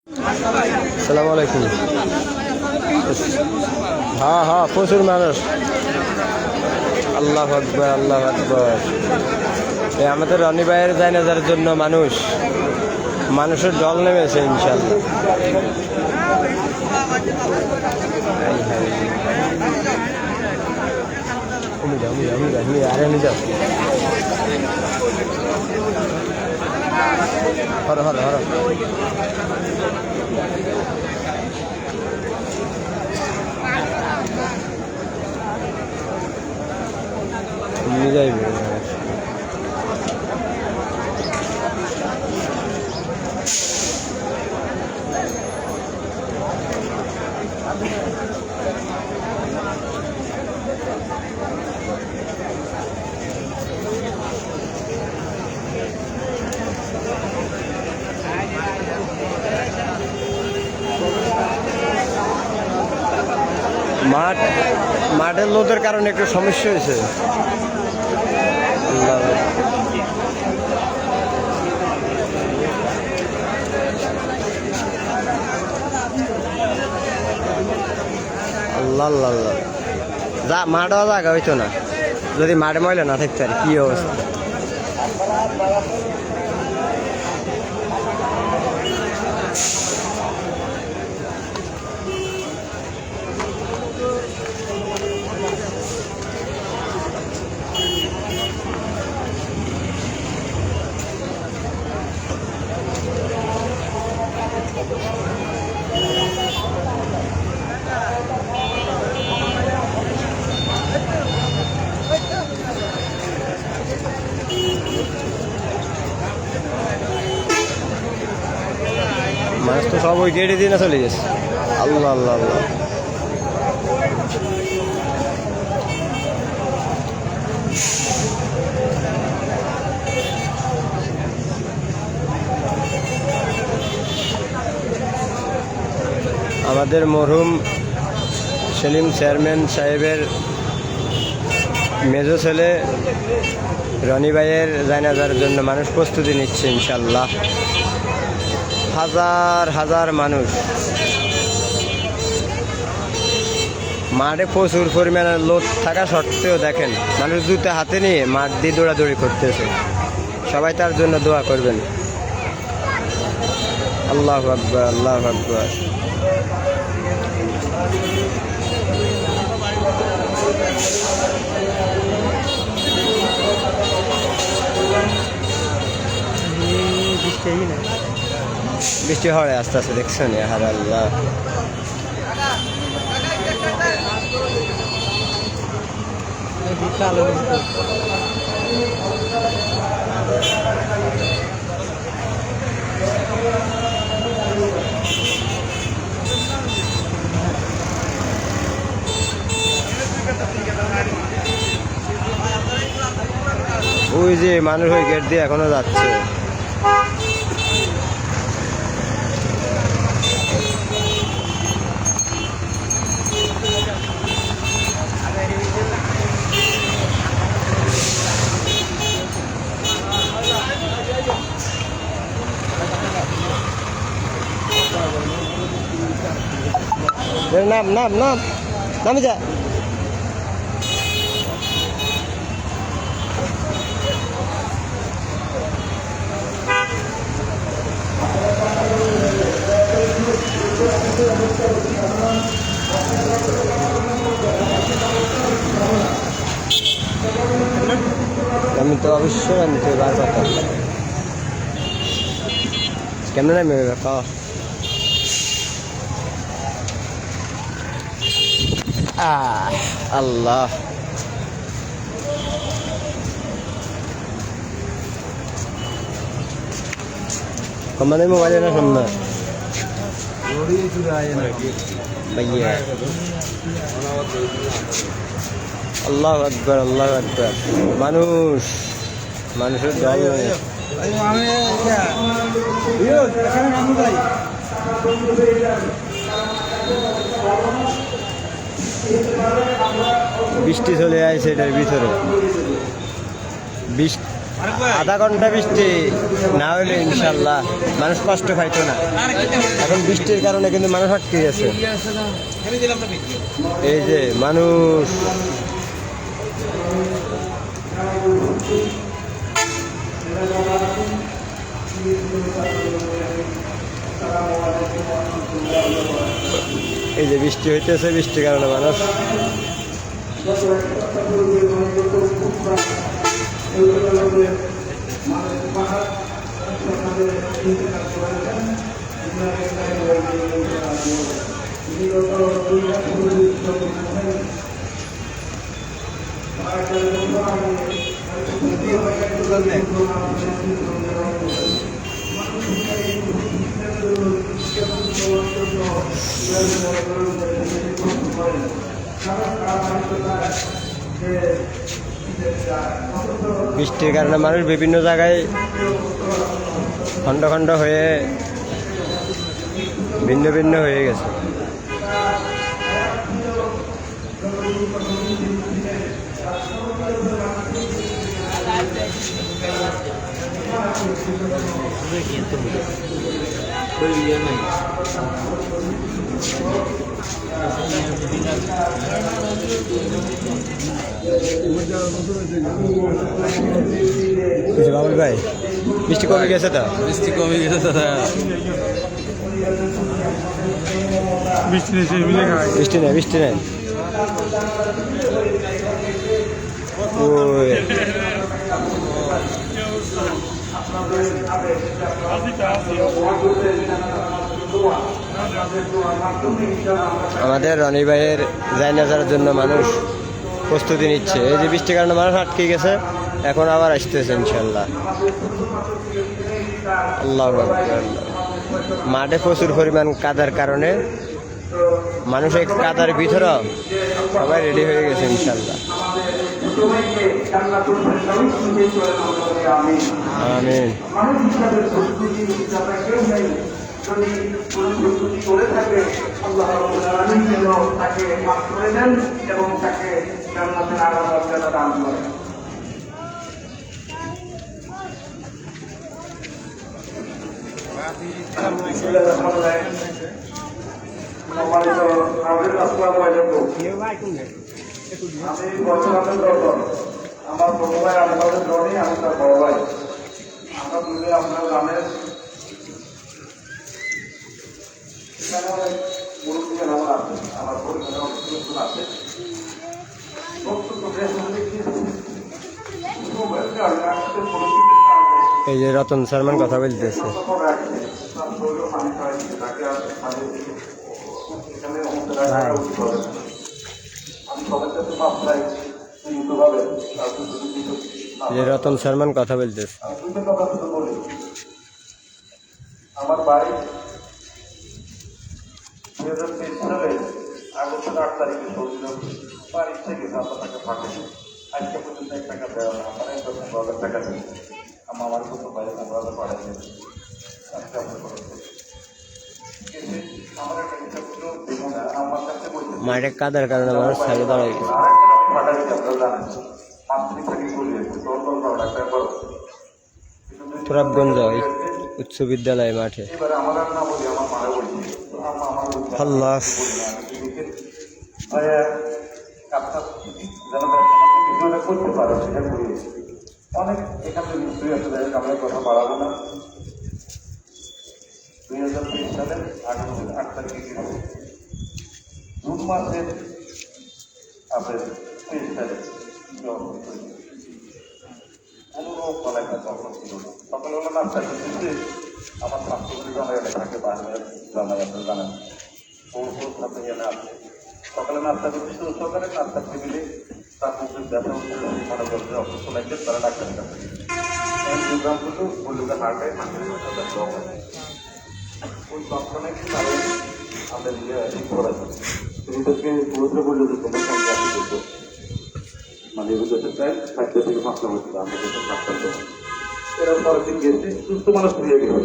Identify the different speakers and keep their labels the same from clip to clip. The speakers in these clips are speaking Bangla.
Speaker 1: আসসালামু আলাইকুম। হ্যাঁ হ্যাঁ, প্রচুর মানুষ। আল্লাহু আকবার, আল্লাহু আকবার। এই আমাদের রনি ভাইয়ের জানাজার জন্য মানুষের ঢল নেমেছে ইনশাল্লাহ। আরে নিয়ে যাও, হর হর হর। নিয়ে যাইবে মাঠের লোদের কারণে একটু সমস্যা হয়েছে। আল্লাহ আল্লাহ আল্লাহ, যা মাঠও জায়গা হইতো না যদি মাঠে ময়লা না থাকতো। আর কি অবস্থা! মানুষ তো সব ওই গেটে দিয়ে না চলে গেছে। আল্লাহ আল্লাহ আল্লাহ। আমাদের মরহুম সেলিম চেয়ারম্যান সাহেবের মেজো ছেলে রনি ভাইয়ের জানাজার জন্য মানুষ প্রস্তুতি নিচ্ছে ইনশাল্লাহ। হাজার হাজার মানুষ মাঠে, প্রচুর পরিমাণে লোড থাকা সত্ত্বেও দেখেন মানুষ জুতো হাতে নিয়ে মাঠ দিয়ে দৌড়াদৌড়ি করতেছে। সবাই তার জন্য দোয়া করবেন। আল্লাহু আকবার, আল্লাহু আকবার। বৃষ্টি হয় আস্তে আস্তে, দেখছেন? হার আল্লাহ। ওই যে মানুষ ওই গেট দিয়ে এখনো যাচ্ছে। নাম নাম নাম নামে যা। আমি তো অবশ্যই আনতে বার করতাম। কেমন নামে আল্লাহ। কমানে মোবাইল না সামনে ভাইয়া। আল্লাহু আকবার, আল্লাহু আকবার। মানুষের দল। বৃষ্টি চলে আসছে এটার ভিতরে। আধা ঘন্টা বৃষ্টি না হলে ইনশাল্লাহ মানুষ কষ্ট পাইতো না। এখন বৃষ্টির কারণে কিন্তু মানুষ আটকে গেছে। এই যে মানুষ এই যে বৃষ্টি হইতেছে, বৃষ্টির কারণে মানুষ বৃষ্টির কারণে মানুষ বিভিন্ন জায়গায় খণ্ড খণ্ড হয়ে ভিন্ন ভিন্ন হয়ে গেছে। বাবুল ভাই বৃষ্টি কমে গেছে তো?
Speaker 2: বৃষ্টি কমে গেছে দাদা। বৃষ্টি নেই,
Speaker 1: বৃষ্টি নেই, বৃষ্টি নেই। ওই আমাদের রনি ভাইয়ের জায়নাজার জন্য মানুষ প্রস্তুতি নিচ্ছে। এই যে বৃষ্টির কারণে মানুষ আটকে গেছে, এখন আবার আসতেছে ইনশাল্লাহ। আল্লাহু আকবার। মাঠে প্রচুর পরিমাণ কাদার কারণে মানুষ এই কাদার ভিতরে সবাই রেডি হয়ে গেছে ইনশাল্লাহ। আমিন।
Speaker 3: আমার বড় ভাই আমাদের জনি, আমি তার বড় ভাই, আমরা মিলে আপনার গ্রামের মুরব্বীরা আমার আছে, আমার পরিবারের অনেক আছে।
Speaker 1: এই যে রতন শর্মান কথা বলতেছে। রতন শর্মান কথা বলতেছে।
Speaker 3: আমার বাড়ি 2023 সালে আগস্টের 8 তারিখে সৌদির বাড়ি থেকে আপনাকে পাঠাবো। আজকে পর্যন্ত 1 টাকা দেওয়া না, আমার 1,000 টাকা দিয়েছে। আমার কোনো বাইরে 15,000 পাঠাই দিয়েছে। আজকে আপনার আমার একটা হিসাব ছিল দেবো না, আমার কাছে বলছে
Speaker 1: মাঠে কাদার কারণে মানুষ সাইডে দাঁড়ায় গেছে।
Speaker 3: পাঠাই দিতে আপনারা জানেন, 5 দিন থেকে চলে গেছে, 10,000 টাকা পর
Speaker 1: তুরাবগঞ্জ উচ্চ বিদ্যালয় মাঠে।
Speaker 3: এবারে আমার আর না বলি, আমার মারা বলছি
Speaker 1: আল্লাহ
Speaker 3: আপনার করতে পারে সেটা করিয়ে অনেক এখানে নিশ্চয়ই আছে, আমরা কথা বাড়াবো না। 2023 সালের 8 তারিখে গিয়েছে, জুন মাসের আপনার 23 তারিখ কোনো কলেজের তখন ছিল না। সকালবেলা নাস্তা করতেছে, আমার স্বাস্থ্যগুলি জানা গেলে থাকে বাইরে জানা গেছে, জানেন সাথে এনে আসে। সকালে নাস্তা করতে শুরু, সকালে নাস্তা টেবিলে তার মুখে ব্যথা হচ্ছে, মনে করছে অসুস্থ লাগছে, তারা ডাক্তারের কাছে প্রোগ্রাম করলো, বললো হার্টে ওই তৎক্ষণে তারা আমাদের ঠিক করা যায়। তিনি তাকে পুরোটা বললো যে তোমার সঙ্গে আসি করতো, মানে এগুলোতে প্রায় 4টা থেকে 5টা হচ্ছিল, আমরা যেটা 7টা দেবো এরকম পরের গেছে, সুস্থ মানুষ হয়ে গেছে।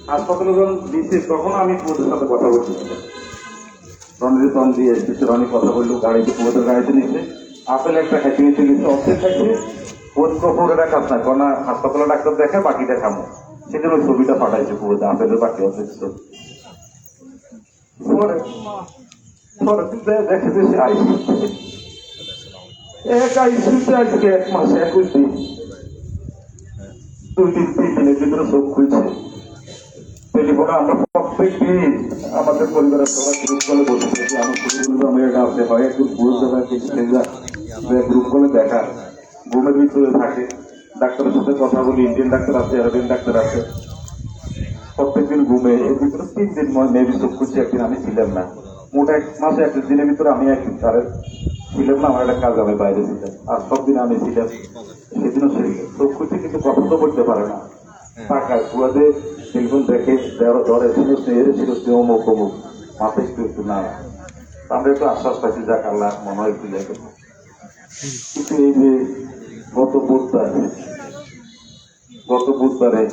Speaker 3: হাসপাতালে যখন দিচ্ছে তখন আমি পুরোদের সাথে কথা বলছিলাম, রনির তন দিয়ে এসেছে, রনি কথা বললো, গাড়িতে পুরোদের গাড়িতে নিচ্ছে, আপেল একটা খাইতে নিতে গেছে, অর্ধেক খাইছে, পুরো কাজ না কোনা হাসপাতালে ডাক্তার দেখে বাকিটা খামো সেদিন ওই ছবিটা পাঠাইছে পুরো আপেলের বাকি অসুস্থ পরে দেখে দিয়েছে আইসিউতে আজকে 1 মাস 21 দিন 2-3 দিনের ভিতরে চোখ খুলছে টেলিফোনে আমরা প্রত্যেক দিন আমাদের পরিবারের সবাই গ্রুপ কলে বসে থাকি আমার ছোটগুলো আমি এটা আছে হয় একটু পুরো জায়গায় গ্রুপ কলে দেখা ঘুমের ভিতরে থাকে ডাক্তারের সাথে কথা বলি ইন্ডিয়ান ডাক্তার আছে আরবিয়ান ডাক্তার আছে প্রত্যেকদিন ঘুমে এর ভিতরে 3 দিন মেবি চোখ খুলছে একদিন আমি ছিলাম না মোট 1 মাসে 21 দিনের ভিতরে আমি একদিন তারের ছিলাম না আমার একটা কাজ আমি বাইরে ছিলাম আর সব দিন আমি ছিলাম সেদিনও সেই চোখ খুলছে কিন্তু কথা তো করতে পারে না টাকা কুয়াতে টেলিফোন দেখে ধরে ছিল অমুক অমুক মাথায় একটু না আমরা একটু আশ্বাস পাইছি যাক আল্লাহ মনে হয় একটু দেখে কিন্তু এই যে গত বুধবারে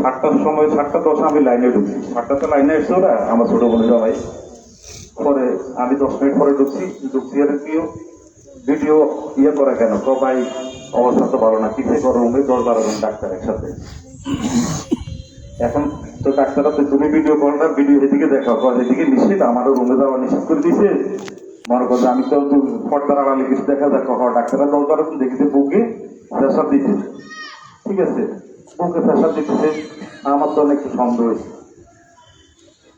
Speaker 3: 7টার সময় 7:10 আমি লাইনে ঢুকছি 7টাতে লাইনে এসছে ওরা আমার ছোট বোনের সবাই পরে আমি 10 মিনিট পরে ঢুকছি আর কেউ ভিডিও করে কেন সবাই অবস্থা তো ভালো না কিসে করো রুমে 10-12 জন ডাক্তার একসাথে এখন তো ডাক্তাররা তো তুমি ভিডিও করো না ভিডিও এদিকে দেখাও এদিকে নিশ্চিত আমারও রুমে যাওয়া নিষেধ করে দিয়েছে মনে করছে আমি তো পর্দার আড়ালে কিছু দেখা যাক ডাক্তাররা 10-12 জন দেখেছে বুকে প্রেশার দিতেছে ঠিক আছে বুকে প্রেশার দিতেছে আমার তো অনেক সন্দেহ হয়েছে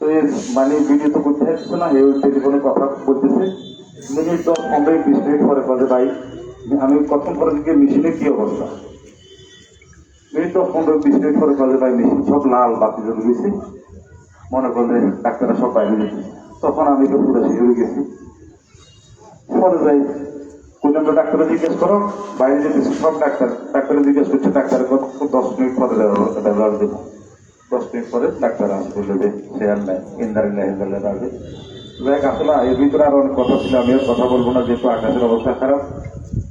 Speaker 3: তো এর মানে ভিডিও তো করতে আসছে না এই টেলিফোনে কথা বলতেছে মিনিট 10-15-20 মিনিট পরে বলে ভাই আমি কখন পরে দিকে মেশিনের কি অবস্থা মিনিট 10-15-20 মিনিট পরে বলে ভাই মেশিন সব লাল বাতি জ্বলে গেছে মনে করলে ডাক্তাররা সব বাইরে গেছে তখন আমি তো পুরো শিখে গেছি পরে যাই কোনটা ডাক্তারে জিজ্ঞেস করো বাইরে যেতেছি সব ডাক্তারে জিজ্ঞেস করছে ডাক্তার 10 মিনিট পরে ব্যবহার দেবো 10 মিনিট পরে ডাক্তার আসবে দেবে সে আর নাই ইন্দারিল্লাহ আসবে দেখ আসলে এর ভিতরে আরো অনেক কথা ছিল আমি আর কথা বলবো না যেহেতু আকাশের অবস্থা খারাপ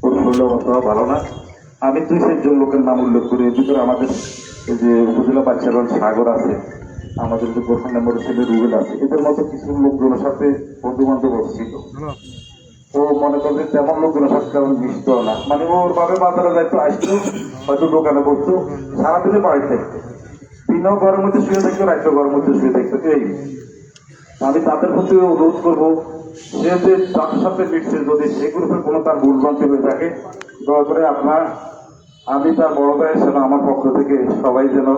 Speaker 3: ওর শরীরের অবস্থাও ভালো না আমি 2-4 জন লোকের নাম উল্লেখ করি এর ভিতরে আমাদের এই যে উপজেলা বাচ্চাগঞ্জ সাগর আছে আমাদের যে গোরখান নম্বরের ছেলে রুবেল আছে এদের মতো কিছু লোকজনের সাথে বন্ধু বান্ধব ছিল ও মনে করবে তেমন লোকজনের সাথে তেমন মিশত না মানে ওর ভাবে বাজারে যাইতো আসতো হয়তো দোকানে বসতো সারাদিনে বাড়িতে থাকতো দিনও ঘরের মধ্যে শুয়ে থাকতো রাত্রেও ঘরের মধ্যে শুয়ে থাকতো এই আমি তাদের প্রতি অনুরোধ করবো সে যে তার সাথে মিশছে যদি সেই গ্রুপের কোনো তার ভুলভ্রান্তি হয়ে থাকে দয়া করে আমি তার বড় ভাই হিসেবে আমার পক্ষ থেকে সবাই যেন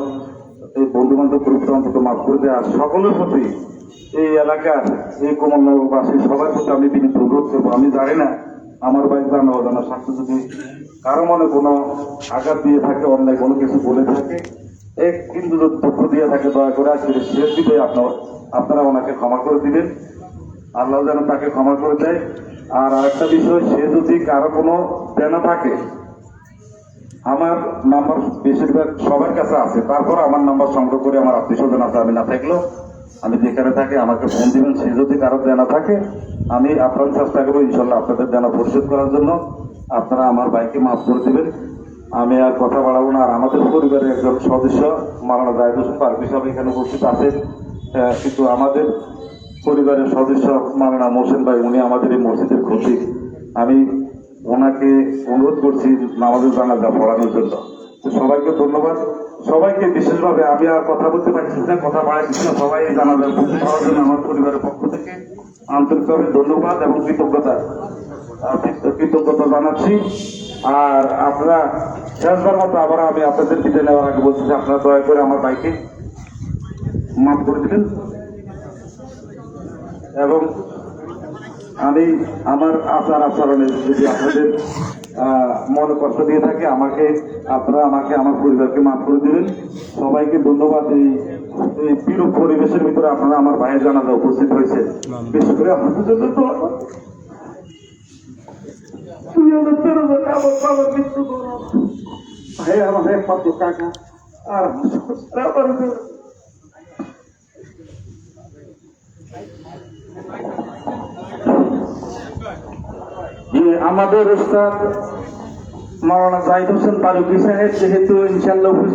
Speaker 3: এই বন্ধু বান্ধব গ্রুপটা অন্তত মাফ করে দেয় আর সকলের প্রতি এই এলাকার এই কমলনগরবাসী সবার প্রতি আমি বিনীত অনুরোধ করবো আমি জানি না আমার ভাই জানা অজানা স্বাস্থ্য যদি কারো মনে কোনো আঘাত দিয়ে থাকে অন্যায় কোনো কিছু বলে থাকে কিন্তু যদি দুঃখ দিয়ে থাকে দয়া করে আজকে শেষ দিবে আপনারা ওনাকে ক্ষমা করে দিবেন আল্লাহ যেন তাকে ক্ষমা করে দেয় আর আরেকটা বিষয় সে যদি কারো কোনো দেনা থাকে আমার নাম্বার বেশিরভাগ সবার কাছে আছে তারপর আমার নাম্বার সংগ্রহ করে আমার আত্মীয় স্বজন আছে আমি না থাকলেও আমি যেখানে থাকি আমাকে ফোন দিবেন সে যদি কারো দেনা থাকে আমি আপনার চেষ্টা করবো ইনশাল্লাহ আপনাদের দেনা পরিশোধ করার জন্য আপনারা আমার ভাইকে মাফ করে দিবেন আমি আর কথা বাড়াবো না আর আমাদের পরিবারের একজন সদস্য মাওলানা জাহিদ হোসেন পারভী সাহেব এখানে উপস্থিত আছেন কিন্তু আমাদের পরিবারের সদস্য মাওলানা মোহসেন ভাই উনি আমাদের এই মসজিদের খতিব আমি ওনাকে অনুরোধ করছি নামাজের জানাজা পড়ানোর জন্য তো সবাইকে ধন্যবাদ সবাইকে বিশেষভাবে আমি আর কথা বলতে পারছি না কথা বাড়াচ্ছি না সবাই এই জানাজা পড়ার জন্য আমার পরিবারের পক্ষ থেকে আন্তরিকভাবে ধন্যবাদ এবং কৃতজ্ঞতা জানাচ্ছি আর আপনারা শেষবার মতো আবার আমি আপনাদের বিদায় নেওয়ার আগে বলছি যে আপনারা দয়া করে আমার ভাইকে মাফ করে দিলেন এবং আমি আমার আচার আচরণে যদি আপনাদের মনে কষ্ট দিয়ে থাকে আপনারা আমাকে আমার পরিবারকে মাফ করে দিবেন সবাইকে ধন্যবাদ এই বিরূপ পরিবেশের ভিতরে আপনারা আমার ভাইয়ের জানাজা উপস্থিত হয়েছে বিশেষ করে আপনাদের জন্য তো আমার মৃত্যু ভাই আমার একমাত্র কাকা আর আমাদের উস্তাদ মাওলানা জাহিদ হোসেন পারভী সাহেব যেহেতু ইনশাআল্লাহ